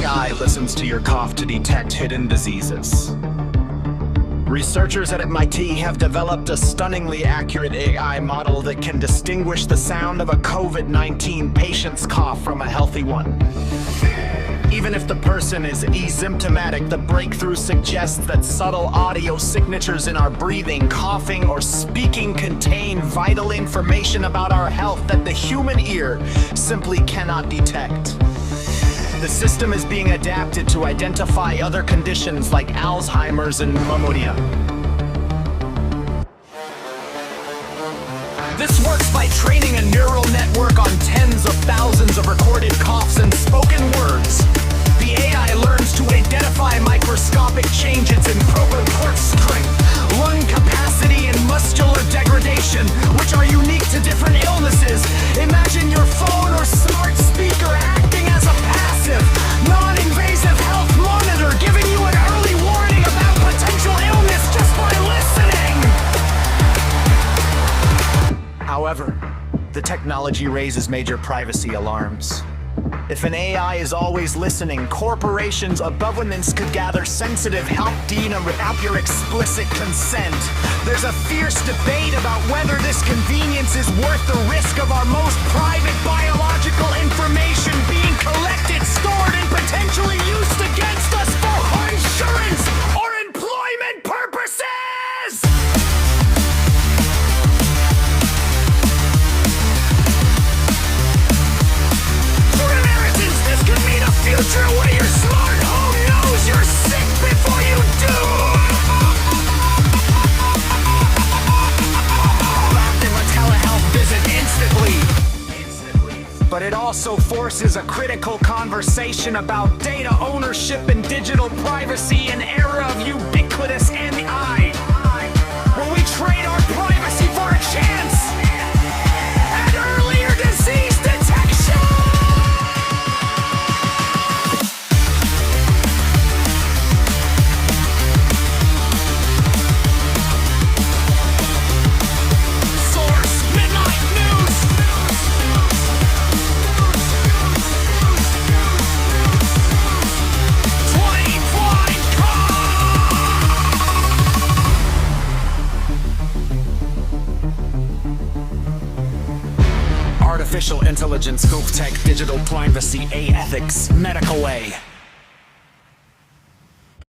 AI listens to your cough to detect hidden diseases. Researchers at MIT have developed a stunningly accurate AI model that can distinguish the sound of a COVID-19 patient's cough from a healthy one. Even if the person is asymptomatic, the breakthrough suggests that subtle audio signatures in our breathing, coughing, or speaking contain vital information about our health that the human ear simply cannot detect. The system is being adapted to identify other conditions like Alzheimer's and pneumonia. This works by training a neural network on tens of thousands of recorded coughs and spoken words. The AI learns to identify microscopic changes in proper port strength, lung capacity, and muscular degradation, which are unique to different illnesses. Imagine your phone or smart speaker acting as a passive, non-invasive health monitor, giving you an early warning about potential illness just by listening. However, the technology raises major privacy alarms. If an AI is always listening, corporations above governments could gather sensitive health data without your explicit consent. There's a fierce debate about whether this convenience is worth the risk of our most private biological information being collected, stored, and potentially used against us for insurance or employment purposes! Future where your smart home knows you're sick before you do. After a telehealth visit instantly. But it also forces a critical conversation about data ownership and digital privacy, an era of ubiquitous AI, where we trade our privacy for a chance at earlier disease detection. Artificial intelligence, goof tech, digital privacy, ethics, medical way.